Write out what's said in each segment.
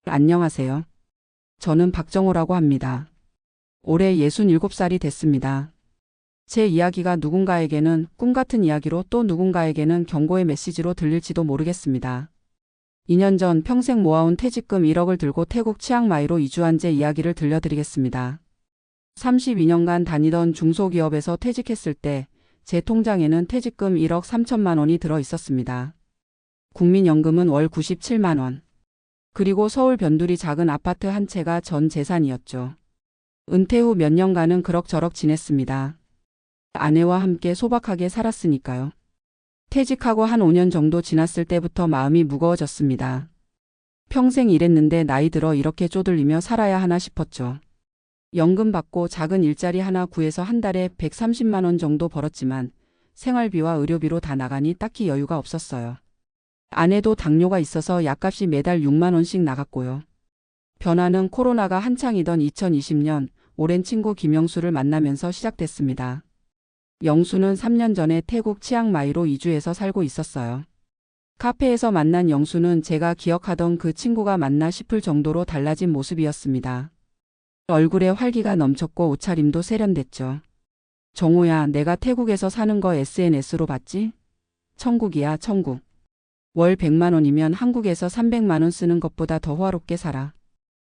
안녕하세요. 저는 박정호라고 합니다. 올해 67살이 됐습니다. 제 이야기가 누군가에게는 꿈 같은 이야기로 또 누군가에게는 경고의 메시지로 들릴지도 모르겠습니다. 2년 전 평생 모아온 퇴직금 1억을 들고 태국 치앙마이로 이주한 제 이야기를 들려드리겠습니다. 32년간 다니던 중소기업에서 퇴직했을 때 제 통장에는 퇴직금 1억 3천만 원이 들어 있었습니다. 국민연금은 월 97만 원. 그리고 서울 변두리 작은 아파트 한 채가 전 재산이었죠. 은퇴 후 몇 년간은 그럭저럭 지냈습니다. 아내와 함께 소박하게 살았으니까요. 퇴직하고 한 5년 정도 지났을 때부터 마음이 무거워졌습니다. 평생 일했는데 나이 들어 이렇게 쪼들리며 살아야 하나 싶었죠. 연금 받고 작은 일자리 하나 구해서 한 달에 130만 원 정도 벌었지만 생활비와 의료비로 다 나가니 딱히 여유가 없었어요. 아내도 당뇨가 있어서 약값이 매달 6만 원씩 나갔고요. 변화는 코로나가 한창이던 2020년 오랜 친구 김영수를 만나면서 시작됐습니다. 영수는 3년 전에 태국 치앙마이로 이주해서 살고 있었어요. 카페에서 만난 영수는 제가 기억하던 그 친구가 맞나 싶을 정도로 달라진 모습이었습니다. 얼굴에 활기가 넘쳤고 옷차림도 세련됐죠. 정호야, 내가 태국에서 사는 거 SNS로 봤지? 천국이야, 천국. 월 100만 원이면 한국에서 300만 원 쓰는 것보다 더 호화롭게 살아.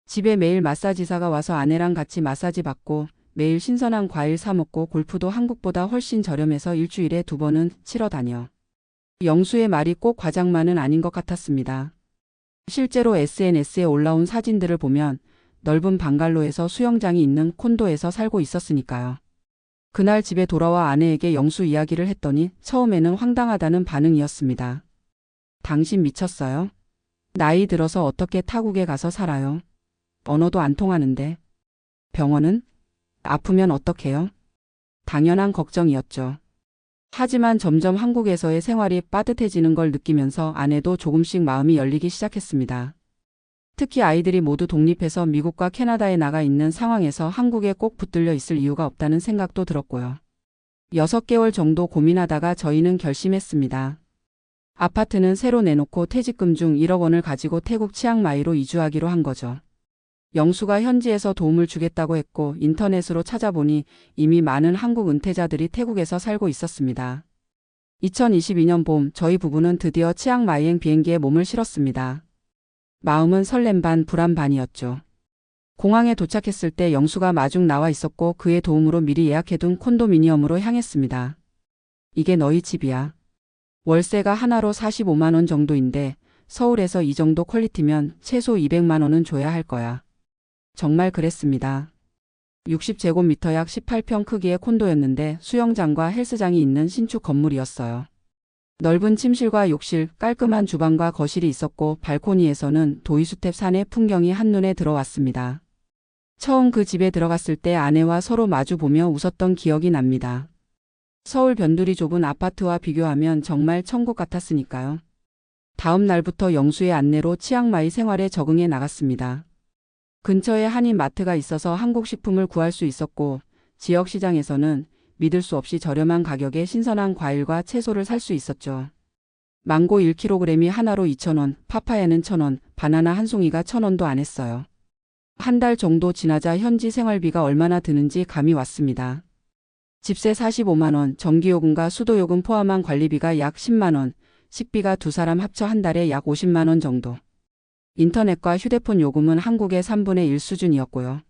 집에 매일 마사지사가 와서 아내랑 같이 마사지 받고 매일 신선한 과일 사 먹고 골프도 한국보다 훨씬 저렴해서 일주일에 2번은 치러 다녀. 영수의 말이 꼭 과장만은 아닌 것 같았습니다. 실제로 SNS에 올라온 사진들을 보면 넓은 방갈로에서 수영장이 있는 콘도에서 살고 있었으니까요. 그날 집에 돌아와 아내에게 영수 이야기를 했더니 처음에는 황당하다는 반응이었습니다. 당신 미쳤어요? 나이 들어서 어떻게 타국에 가서 살아요? 언어도 안 통하는데. 병원은? 아프면 어떡해요? 당연한 걱정이었죠. 하지만 점점 한국에서의 생활이 빠듯해지는 걸 느끼면서 아내도 조금씩 마음이 열리기 시작했습니다. 특히 아이들이 모두 독립해서 미국과 캐나다에 나가 있는 상황에서 한국에 꼭 붙들려 있을 이유가 없다는 생각도 들었고요. 6개월 정도 고민하다가 저희는 결심했습니다. 아파트는 새로 내놓고 퇴직금 중 1억 원을 가지고 태국 치앙마이로 이주하기로 한 거죠. 영수가 현지에서 도움을 주겠다고 했고 인터넷으로 찾아보니 이미 많은 한국 은퇴자들이 태국에서 살고 있었습니다. 2022년 봄 저희 부부는 드디어 치앙마이행 비행기에 몸을 실었습니다. 마음은 설렘 반 불안 반이었죠. 공항에 도착했을 때 영수가 마중 나와 있었고 그의 도움으로 미리 예약해둔 콘도미니엄으로 향했습니다. 이게 너희 집이야. 월세가 하나로 45만 원 정도인데 서울에서 이 정도 퀄리티면 최소 200만 원은 줘야 할 거야. 정말 그랬습니다. 60제곱미터 약 18평 크기의 콘도였는데 수영장과 헬스장이 있는 신축 건물이었어요. 넓은 침실과 욕실, 깔끔한 주방과 거실이 있었고 발코니에서는 도이수텝 산의 풍경이 한눈에 들어왔습니다. 처음 그 집에 들어갔을 때 아내와 서로 마주보며 웃었던 기억이 납니다. 서울 변두리 좁은 아파트와 비교하면 정말 천국 같았으니까요. 다음 날부터 영수의 안내로 치앙마이 생활에 적응해 나갔습니다. 근처에 한인 마트가 있어서 한국 식품을 구할 수 있었고 지역 시장에서는 믿을 수 없이 저렴한 가격에 신선한 과일과 채소를 살 수 있었죠. 망고 1kg이 하나로 2,000원, 파파야는 1,000원, 바나나 한 송이가 1,000원도 안 했어요. 한 달 정도 지나자 현지 생활비가 얼마나 드는지 감이 왔습니다. 집세 45만 원, 전기요금과 수도요금 포함한 관리비가 약 10만 원, 식비가 두 사람 합쳐 한 달에 약 50만 원 정도. 인터넷과 휴대폰 요금은 한국의 3분의 1 수준이었고요.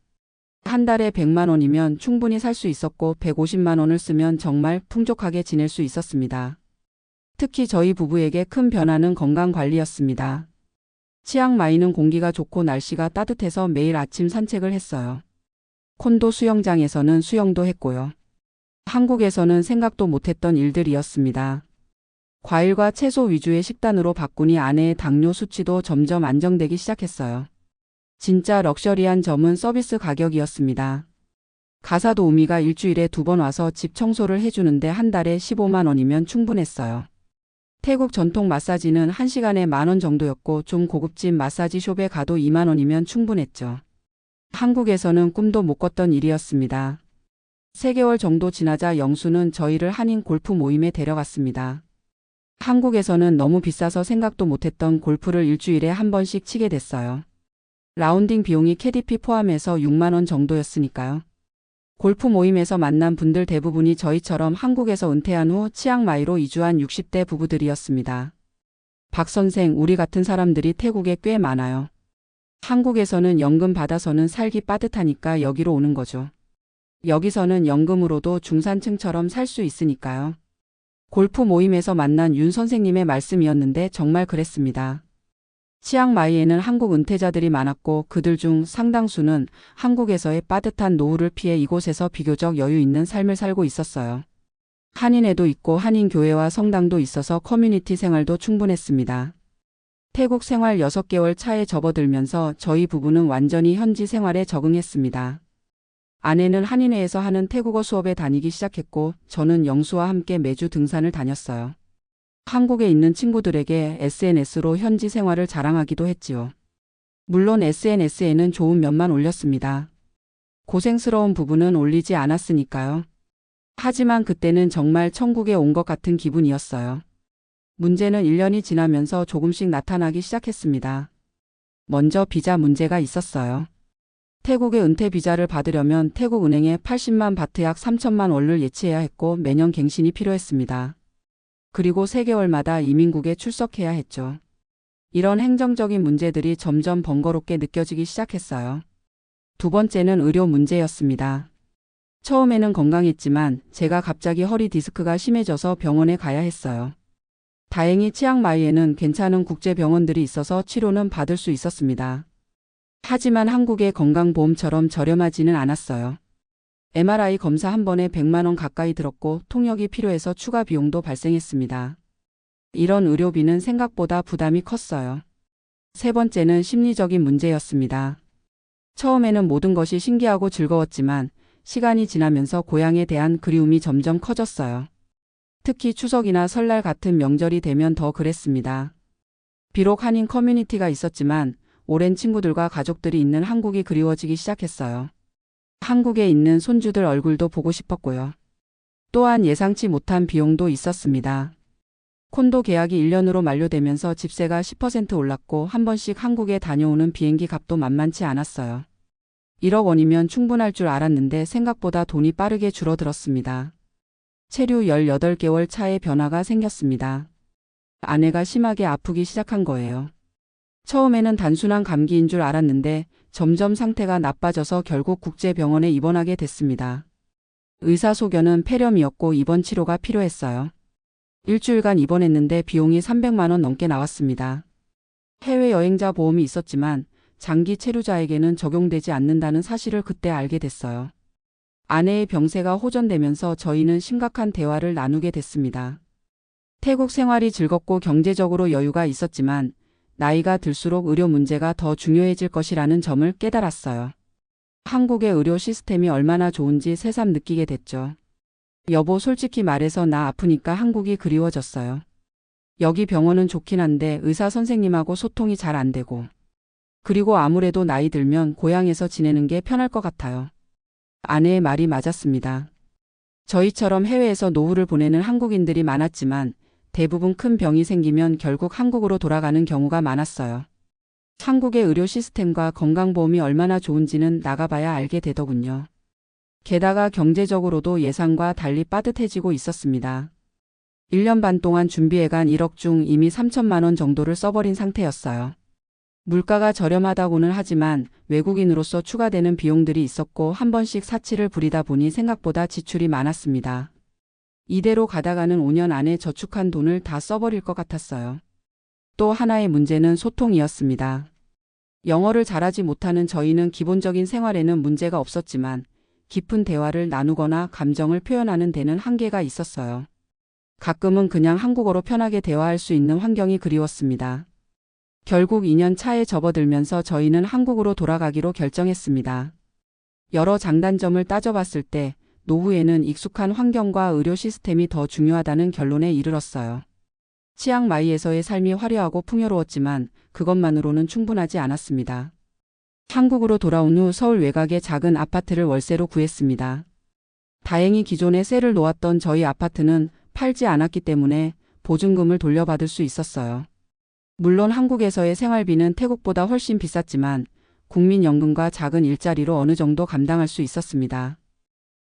한 달에 100만 원이면 충분히 살 수 있었고 150만 원을 쓰면 정말 풍족하게 지낼 수 있었습니다. 특히 저희 부부에게 큰 변화는 건강관리였습니다. 치앙마이는 공기가 좋고 날씨가 따뜻해서 매일 아침 산책을 했어요. 콘도 수영장에서는 수영도 했고요. 한국에서는 생각도 못했던 일들이었습니다. 과일과 채소 위주의 식단으로 바꾸니 아내의 당뇨 수치도 점점 안정되기 시작했어요. 진짜 럭셔리한 점은 서비스 가격이었습니다. 가사 도우미가 일주일에 2번 와서 집 청소를 해주는데 한 달에 15만 원이면 충분했어요. 태국 전통 마사지는 1시간에 10,000원 정도였고 좀 고급진 마사지숍에 가도 2만 원이면 충분했죠. 한국에서는 꿈도 못 꿨던 일이었습니다. 3개월 정도 지나자 영수는 저희를 한인 골프 모임에 데려갔습니다. 한국에서는 너무 비싸서 생각도 못했던 골프를 일주일에 한 번씩 치게 됐어요. 라운딩 비용이 캐디피 포함해서 6만 원 정도였으니까요. 골프 모임에서 만난 분들 대부분이 저희처럼 한국에서 은퇴한 후 치앙마이로 이주한 60대 부부들이었습니다. 박 선생, 우리 같은 사람들이 태국에 꽤 많아요. 한국에서는 연금 받아서는 살기 빠듯하니까 여기로 오는 거죠. 여기서는 연금으로도 중산층처럼 살 수 있으니까요. 골프 모임에서 만난 윤 선생님의 말씀이었는데 정말 그랬습니다. 치앙마이에는 한국 은퇴자들이 많았고 그들 중 상당수는 한국에서의 빠듯한 노후를 피해 이곳에서 비교적 여유 있는 삶을 살고 있었어요. 한인회도 있고 한인교회와 성당도 있어서 커뮤니티 생활도 충분했습니다. 태국 생활 6개월 차에 접어들면서 저희 부부는 완전히 현지 생활에 적응했습니다. 아내는 한인회에서 하는 태국어 수업에 다니기 시작했고 저는 영수와 함께 매주 등산을 다녔어요. 한국에 있는 친구들에게 SNS로 현지 생활을 자랑하기도 했지요. 물론 SNS에는 좋은 면만 올렸습니다. 고생스러운 부분은 올리지 않았으니까요. 하지만 그때는 정말 천국에 온 것 같은 기분이었어요. 문제는 1년이 지나면서 조금씩 나타나기 시작했습니다. 먼저 비자 문제가 있었어요. 태국의 은퇴 비자를 받으려면 태국 은행에 80만 바트 약 3천만 원을 예치해야 했고 매년 갱신이 필요했습니다. 그리고 3개월마다 이민국에 출석해야 했죠. 이런 행정적인 문제들이 점점 번거롭게 느껴지기 시작했어요. 두 번째는 의료 문제였습니다. 처음에는 건강했지만 제가 갑자기 허리 디스크가 심해져서 병원에 가야 했어요. 다행히 치앙마이에는 괜찮은 국제병원들이 있어서 치료는 받을 수 있었습니다. 하지만 한국의 건강보험처럼 저렴하지는 않았어요. MRI 검사 한 번에 100만 원 가까이 들었고 통역이 필요해서 추가 비용도 발생했습니다. 이런 의료비는 생각보다 부담이 컸어요. 세 번째는 심리적인 문제였습니다. 처음에는 모든 것이 신기하고 즐거웠지만 시간이 지나면서 고향에 대한 그리움이 점점 커졌어요. 특히 추석이나 설날 같은 명절이 되면 더 그랬습니다. 비록 한인 커뮤니티가 있었지만 오랜 친구들과 가족들이 있는 한국이 그리워지기 시작했어요. 한국에 있는 손주들 얼굴도 보고 싶었고요. 또한 예상치 못한 비용도 있었습니다. 콘도 계약이 1년으로 만료되면서 집세가 10% 올랐고 한 번씩 한국에 다녀오는 비행기 값도 만만치 않았어요. 1억 원이면 충분할 줄 알았는데 생각보다 돈이 빠르게 줄어들었습니다. 체류 18개월 차에 변화가 생겼습니다. 아내가 심하게 아프기 시작한 거예요. 처음에는 단순한 감기인 줄 알았는데 점점 상태가 나빠져서 결국 국제병원에 입원하게 됐습니다. 의사 소견은 폐렴이었고 입원 치료가 필요했어요. 일주일간 입원했는데 비용이 300만 원 넘게 나왔습니다. 해외여행자 보험이 있었지만 장기 체류자에게는 적용되지 않는다는 사실을 그때 알게 됐어요. 아내의 병세가 호전되면서 저희는 심각한 대화를 나누게 됐습니다. 태국 생활이 즐겁고 경제적으로 여유가 있었지만 나이가 들수록 의료 문제가 더 중요해질 것이라는 점을 깨달았어요. 한국의 의료 시스템이 얼마나 좋은지 새삼 느끼게 됐죠. 여보, 솔직히 말해서 나 아프니까 한국이 그리워졌어요. 여기 병원은 좋긴 한데 의사 선생님하고 소통이 잘 안 되고. 그리고 아무래도 나이 들면 고향에서 지내는 게 편할 것 같아요. 아내의 말이 맞았습니다. 저희처럼 해외에서 노후를 보내는 한국인들이 많았지만 대부분 큰 병이 생기면 결국 한국으로 돌아가는 경우가 많았어요. 한국의 의료 시스템과 건강보험이 얼마나 좋은지는 나가봐야 알게 되더군요. 게다가 경제적으로도 예상과 달리 빠듯해지고 있었습니다. 1년 반 동안 준비해간 1억 중 이미 3천만 원 정도를 써버린 상태였어요. 물가가 저렴하다고는 하지만 외국인으로서 추가되는 비용들이 있었고 한 번씩 사치를 부리다 보니 생각보다 지출이 많았습니다. 이대로 가다가는 5년 안에 저축한 돈을 다 써버릴 것 같았어요. 또 하나의 문제는 소통이었습니다. 영어를 잘하지 못하는 저희는 기본적인 생활에는 문제가 없었지만 깊은 대화를 나누거나 감정을 표현하는 데는 한계가 있었어요. 가끔은 그냥 한국어로 편하게 대화할 수 있는 환경이 그리웠습니다. 결국 2년 차에 접어들면서 저희는 한국으로 돌아가기로 결정했습니다. 여러 장단점을 따져봤을 때 노후에는 익숙한 환경과 의료 시스템이 더 중요하다는 결론에 이르렀어요. 치앙마이에서의 삶이 화려하고 풍요로웠지만 그것만으로는 충분하지 않았습니다. 한국으로 돌아온 후 서울 외곽의 작은 아파트를 월세로 구했습니다. 다행히 기존에 세를 놓았던 저희 아파트는 팔지 않았기 때문에 보증금을 돌려받을 수 있었어요. 물론 한국에서의 생활비는 태국보다 훨씬 비쌌지만 국민연금과 작은 일자리로 어느 정도 감당할 수 있었습니다.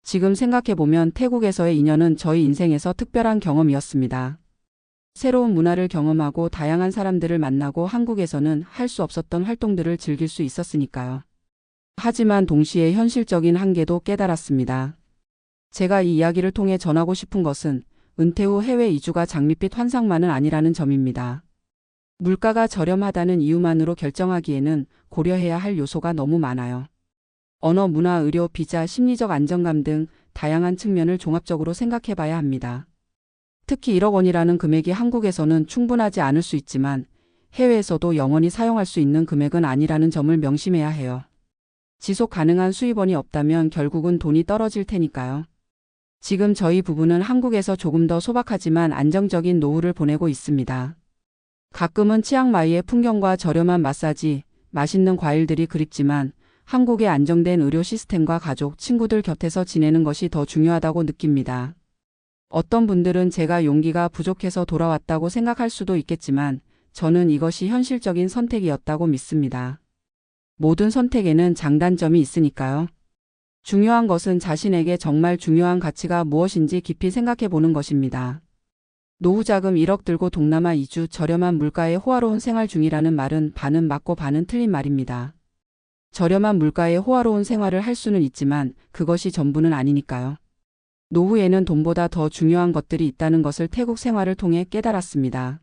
지금 생각해보면 태국에서의 2년은 저희 인생에서 특별한 경험이었습니다. 새로운 문화를 경험하고 다양한 사람들을 만나고 한국에서는 할 수 없었던 활동들을 즐길 수 있었으니까요. 하지만 동시에 현실적인 한계도 깨달았습니다. 제가 이 이야기를 통해 전하고 싶은 것은 은퇴 후 해외 이주가 장밋빛 환상만은 아니라는 점입니다. 물가가 저렴하다는 이유만으로 결정하기에는 고려해야 할 요소가 너무 많아요. 언어, 문화, 의료, 비자, 심리적 안정감 등 다양한 측면을 종합적으로 생각해봐야 합니다. 특히 1억 원이라는 금액이 한국에서는 충분하지 않을 수 있지만 해외에서도 영원히 사용할 수 있는 금액은 아니라는 점을 명심해야 해요. 지속 가능한 수입원이 없다면 결국은 돈이 떨어질 테니까요. 지금 저희 부부는 한국에서 조금 더 소박하지만 안정적인 노후를 보내고 있습니다. 가끔은 치앙마이의 풍경과 저렴한 마사지, 맛있는 과일들이 그립지만 한국의 안정된 의료 시스템과 가족, 친구들 곁에서 지내는 것이 더 중요하다고 느낍니다. 어떤 분들은 제가 용기가 부족해서 돌아왔다고 생각할 수도 있겠지만 저는 이것이 현실적인 선택이었다고 믿습니다. 모든 선택에는 장단점이 있으니까요. 중요한 것은 자신에게 정말 중요한 가치가 무엇인지 깊이 생각해 보는 것입니다. 노후자금 1억 들고 동남아 이주, 저렴한 물가에 호화로운 생활 중이라는 말은 반은 맞고 반은 틀린 말입니다. 저렴한 물가에 호화로운 생활을 할 수는 있지만 그것이 전부는 아니니까요. 노후에는 돈보다 더 중요한 것들이 있다는 것을 태국 생활을 통해 깨달았습니다.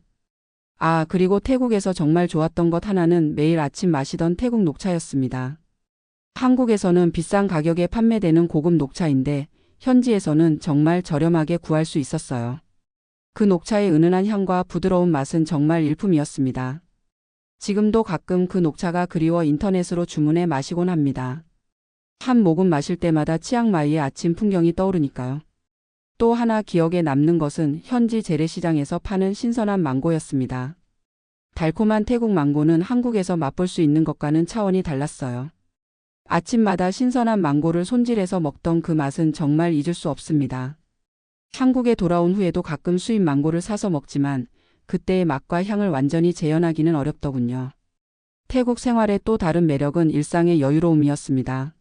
그리고 태국에서 정말 좋았던 것 하나는 매일 아침 마시던 태국 녹차였습니다. 한국에서는 비싼 가격에 판매되는 고급 녹차인데 현지에서는 정말 저렴하게 구할 수 있었어요. 그 녹차의 은은한 향과 부드러운 맛은 정말 일품이었습니다. 지금도 가끔 그 녹차가 그리워 인터넷으로 주문해 마시곤 합니다. 한 모금 마실 때마다 치앙마이의 아침 풍경이 떠오르니까요. 또 하나 기억에 남는 것은 현지 재래시장에서 파는 신선한 망고였습니다. 달콤한 태국 망고는 한국에서 맛볼 수 있는 것과는 차원이 달랐어요. 아침마다 신선한 망고를 손질해서 먹던 그 맛은 정말 잊을 수 없습니다. 한국에 돌아온 후에도 가끔 수입 망고를 사서 먹지만 그때의 맛과 향을 완전히 재현하기는 어렵더군요. 태국 생활의 또 다른 매력은 일상의 여유로움이었습니다.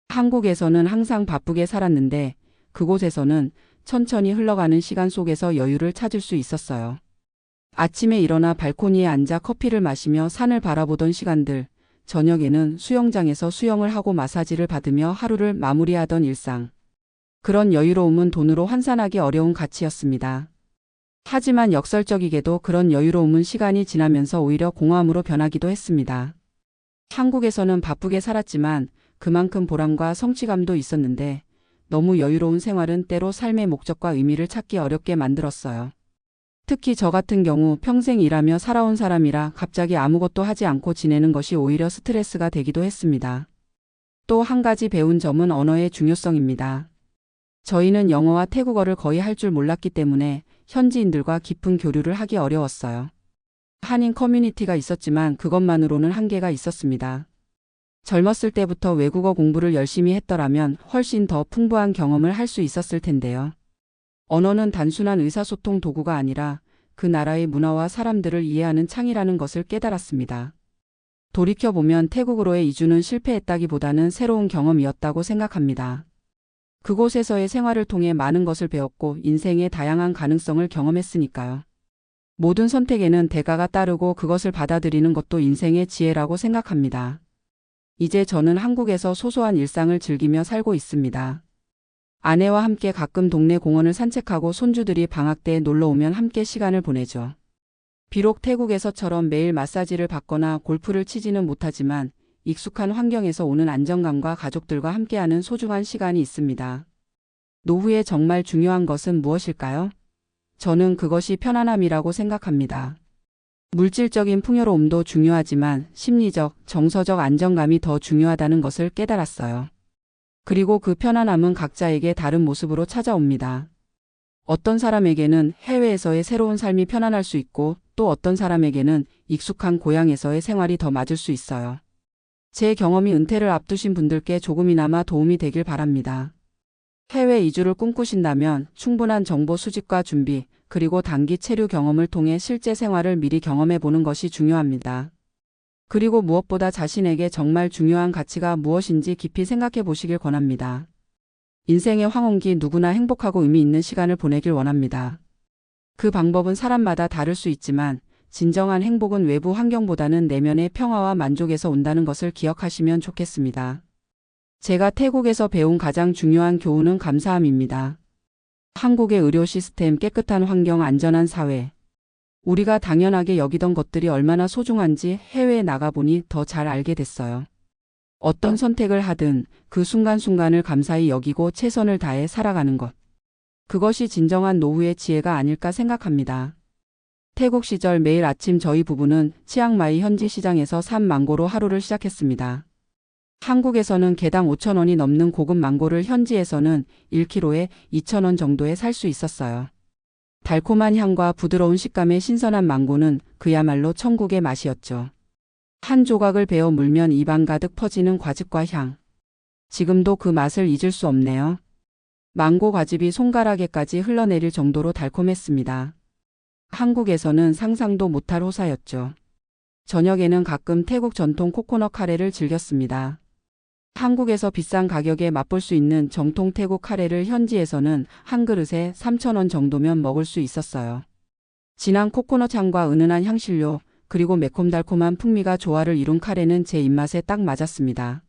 한국에서는 항상 바쁘게 살았는데 그곳에서는 천천히 흘러가는 시간 속에서 여유를 찾을 수 있었어요. 아침에 일어나 발코니에 앉아 커피를 마시며 산을 바라보던 시간들, 저녁에는 수영장에서 수영을 하고 마사지를 받으며 하루를 마무리하던 일상. 그런 여유로움은 돈으로 환산하기 어려운 가치였습니다. 하지만 역설적이게도 그런 여유로움은 시간이 지나면서 오히려 공허함으로 변하기도 했습니다. 한국에서는 바쁘게 살았지만 그만큼 보람과 성취감도 있었는데 너무 여유로운 생활은 때로 삶의 목적과 의미를 찾기 어렵게 만들었어요. 특히 저 같은 경우 평생 일하며 살아온 사람이라 갑자기 아무것도 하지 않고 지내는 것이 오히려 스트레스가 되기도 했습니다. 또 한 가지 배운 점은 언어의 중요성입니다. 저희는 영어와 태국어를 거의 할 줄 몰랐기 때문에 현지인들과 깊은 교류를 하기 어려웠어요. 한인 커뮤니티가 있었지만 그것만으로는 한계가 있었습니다. 젊었을 때부터 외국어 공부를 열심히 했더라면 훨씬 더 풍부한 경험을 할 수 있었을 텐데요. 언어는 단순한 의사소통 도구가 아니라 그 나라의 문화와 사람들을 이해하는 창이라는 것을 깨달았습니다. 돌이켜보면 태국으로의 이주는 실패했다기보다는 새로운 경험이었다고 생각합니다. 그곳에서의 생활을 통해 많은 것을 배웠고 인생의 다양한 가능성을 경험했으니까요. 모든 선택에는 대가가 따르고 그것을 받아들이는 것도 인생의 지혜라고 생각합니다. 이제 저는 한국에서 소소한 일상을 즐기며 살고 있습니다. 아내와 함께 가끔 동네 공원을 산책하고 손주들이 방학 때 놀러 오면 함께 시간을 보내죠. 비록 태국에서처럼 매일 마사지를 받거나 골프를 치지는 못하지만 익숙한 환경에서 오는 안정감과 가족들과 함께하는 소중한 시간이 있습니다. 노후에 정말 중요한 것은 무엇일까요? 저는 그것이 편안함이라고 생각합니다. 물질적인 풍요로움도 중요하지만 심리적, 정서적 안정감이 더 중요하다는 것을 깨달았어요. 그리고 그 편안함은 각자에게 다른 모습으로 찾아옵니다. 어떤 사람에게는 해외에서의 새로운 삶이 편안할 수 있고 또 어떤 사람에게는 익숙한 고향에서의 생활이 더 맞을 수 있어요. 제 경험이 은퇴를 앞두신 분들께 조금이나마 도움이 되길 바랍니다. 해외 이주를 꿈꾸신다면 충분한 정보 수집과 준비, 그리고 단기 체류 경험을 통해 실제 생활을 미리 경험해 보는 것이 중요합니다. 그리고 무엇보다 자신에게 정말 중요한 가치가 무엇인지 깊이 생각해 보시길 권합니다. 인생의 황혼기 누구나 행복하고 의미 있는 시간을 보내길 원합니다. 그 방법은 사람마다 다를 수 있지만 진정한 행복은 외부 환경보다는 내면의 평화와 만족에서 온다는 것을 기억하시면 좋겠습니다. 제가 태국에서 배운 가장 중요한 교훈은 감사함입니다. 한국의 의료 시스템, 깨끗한 환경, 안전한 사회. 우리가 당연하게 여기던 것들이 얼마나 소중한지 해외에 나가보니 더 잘 알게 됐어요. 어떤 선택을 하든 그 순간순간을 감사히 여기고 최선을 다해 살아가는 것. 그것이 진정한 노후의 지혜가 아닐까 생각합니다. 태국 시절 매일 아침 저희 부부는 치앙마이 현지 시장에서 산 망고로 하루를 시작했습니다. 한국에서는 개당 5,000원이 넘는 고급 망고를 현지에서는 1kg에 2,000원 정도에 살 수 있었어요. 달콤한 향과 부드러운 식감의 신선한 망고는 그야말로 천국의 맛이었죠. 한 조각을 베어 물면 입안 가득 퍼지는 과즙과 향. 지금도 그 맛을 잊을 수 없네요. 망고 과즙이 손가락에까지 흘러내릴 정도로 달콤했습니다. 한국에서는 상상도 못할 호사였죠. 저녁에는 가끔 태국 전통 코코넛 카레를 즐겼습니다. 한국에서 비싼 가격에 맛볼 수 있는 정통 태국 카레를 현지에서는 한 그릇에 3,000원 정도면 먹을 수 있었어요. 진한 코코넛 향과 은은한 향신료, 그리고 매콤달콤한 풍미가 조화를 이룬 카레는 제 입맛에 딱 맞았습니다.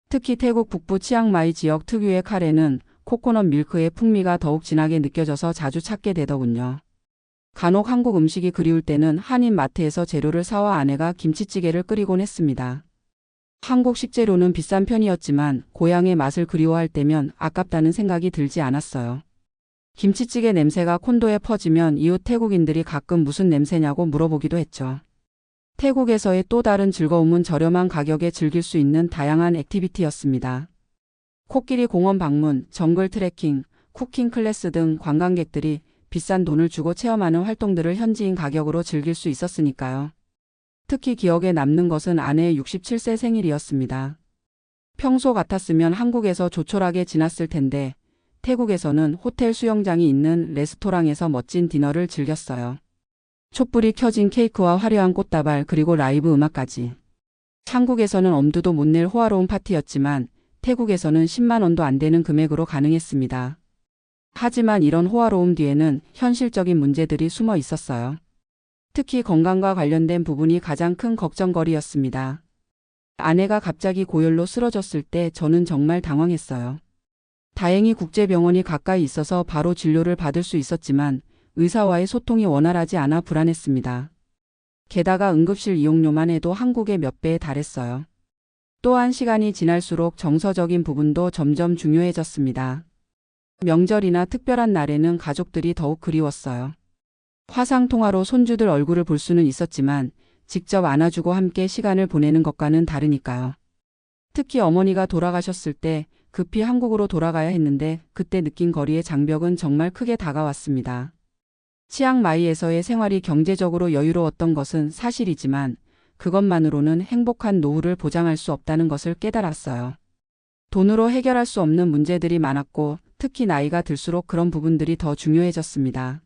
특히 태국 북부 치앙마이 지역 특유의 카레는 코코넛 밀크의 풍미가 더욱 진하게 느껴져서 자주 찾게 되더군요. 간혹 한국 음식이 그리울 때는 한인 마트에서 재료를 사와 아내가 김치찌개를 끓이곤 했습니다. 한국 식재료는 비싼 편이었지만 고향의 맛을 그리워할 때면 아깝다는 생각이 들지 않았어요. 김치찌개 냄새가 콘도에 퍼지면 이웃 태국인들이 가끔 무슨 냄새냐고 물어보기도 했죠. 태국에서의 또 다른 즐거움은 저렴한 가격에 즐길 수 있는 다양한 액티비티였습니다. 코끼리 공원 방문, 정글 트레킹, 쿠킹 클래스 등 관광객들이 비싼 돈을 주고 체험하는 활동들을 현지인 가격으로 즐길 수 있었으니까요. 특히 기억에 남는 것은 아내의 67세 생일이었습니다. 평소 같았으면 한국에서 조촐하게 지났을 텐데 태국에서는 호텔 수영장이 있는 레스토랑에서 멋진 디너를 즐겼어요. 촛불이 켜진 케이크와 화려한 꽃다발 그리고 라이브 음악까지. 한국에서는 엄두도 못 낼 호화로운 파티였지만 태국에서는 10만 원도 안 되는 금액으로 가능했습니다. 하지만 이런 호화로움 뒤에는 현실적인 문제들이 숨어 있었어요. 특히 건강과 관련된 부분이 가장 큰 걱정거리였습니다. 아내가 갑자기 고열로 쓰러졌을 때 저는 정말 당황했어요. 다행히 국제병원이 가까이 있어서 바로 진료를 받을 수 있었지만 의사와의 소통이 원활하지 않아 불안했습니다. 게다가 응급실 이용료만 해도 한국의 몇 배에 달했어요. 또한 시간이 지날수록 정서적인 부분도 점점 중요해졌습니다. 명절이나 특별한 날에는 가족들이 더욱 그리웠어요. 화상통화로 손주들 얼굴을 볼 수는 있었지만 직접 안아주고 함께 시간을 보내는 것과는 다르니까요. 특히 어머니가 돌아가셨을 때 급히 한국으로 돌아가야 했는데 그때 느낀 거리의 장벽은 정말 크게 다가왔습니다. 치앙마이에서의 생활이 경제적으로 여유로웠던 것은 사실이지만 그것만으로는 행복한 노후를 보장할 수 없다는 것을 깨달았어요. 돈으로 해결할 수 없는 문제들이 많았고 특히 나이가 들수록 그런 부분들이 더 중요해졌습니다.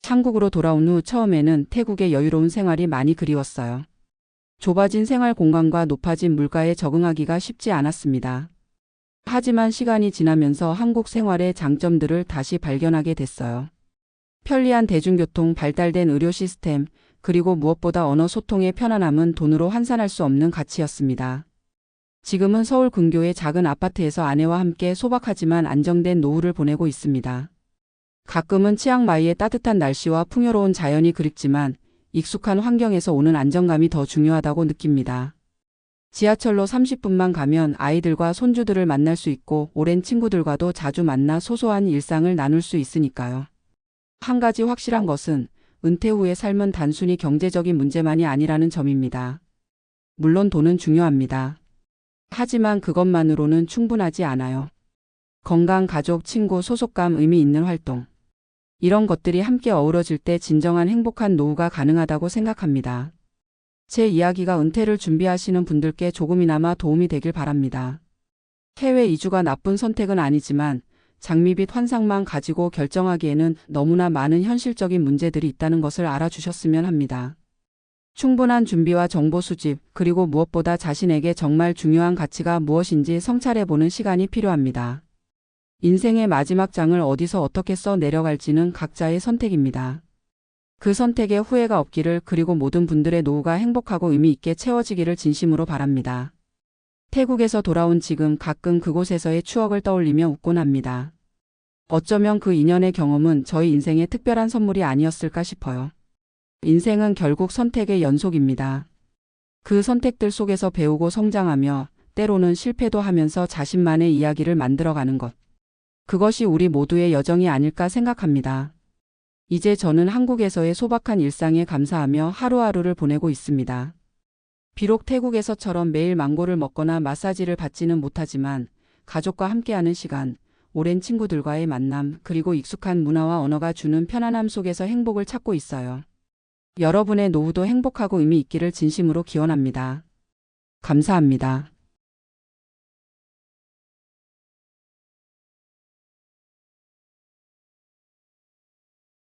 한국으로 돌아온 후 처음에는 태국의 여유로운 생활이 많이 그리웠어요. 좁아진 생활 공간과 높아진 물가에 적응하기가 쉽지 않았습니다. 하지만 시간이 지나면서 한국 생활의 장점들을 다시 발견하게 됐어요. 편리한 대중교통, 발달된 의료 시스템, 그리고 무엇보다 언어 소통의 편안함은 돈으로 환산할 수 없는 가치였습니다. 지금은 서울 근교의 작은 아파트에서 아내와 함께 소박하지만 안정된 노후를 보내고 있습니다. 가끔은 치앙마이의 따뜻한 날씨와 풍요로운 자연이 그립지만 익숙한 환경에서 오는 안정감이 더 중요하다고 느낍니다. 지하철로 30분만 가면 아이들과 손주들을 만날 수 있고 오랜 친구들과도 자주 만나 소소한 일상을 나눌 수 있으니까요. 한 가지 확실한 것은 은퇴 후의 삶은 단순히 경제적인 문제만이 아니라는 점입니다. 물론 돈은 중요합니다. 하지만 그것만으로는 충분하지 않아요. 건강, 가족, 친구, 소속감, 의미 있는 활동. 이런 것들이 함께 어우러질 때 진정한 행복한 노후가 가능하다고 생각합니다. 제 이야기가 은퇴를 준비하시는 분들께 조금이나마 도움이 되길 바랍니다. 해외 이주가 나쁜 선택은 아니지만 장밋빛 환상만 가지고 결정하기에는 너무나 많은 현실적인 문제들이 있다는 것을 알아주셨으면 합니다. 충분한 준비와 정보 수집, 그리고 무엇보다 자신에게 정말 중요한 가치가 무엇인지 성찰해보는 시간이 필요합니다. 인생의 마지막 장을 어디서 어떻게 써 내려갈지는 각자의 선택입니다. 그 선택에 후회가 없기를, 그리고 모든 분들의 노후가 행복하고 의미 있게 채워지기를 진심으로 바랍니다. 태국에서 돌아온 지금 가끔 그곳에서의 추억을 떠올리며 웃곤 합니다. 어쩌면 그 인연의 경험은 저희 인생의 특별한 선물이 아니었을까 싶어요. 인생은 결국 선택의 연속입니다. 그 선택들 속에서 배우고 성장하며 때로는 실패도 하면서 자신만의 이야기를 만들어가는 것. 그것이 우리 모두의 여정이 아닐까 생각합니다. 이제 저는 한국에서의 소박한 일상에 감사하며 하루하루를 보내고 있습니다. 비록 태국에서처럼 매일 망고를 먹거나 마사지를 받지는 못하지만 가족과 함께하는 시간, 오랜 친구들과의 만남, 그리고 익숙한 문화와 언어가 주는 편안함 속에서 행복을 찾고 있어요. 여러분의 노후도 행복하고 의미 있기를 진심으로 기원합니다. 감사합니다.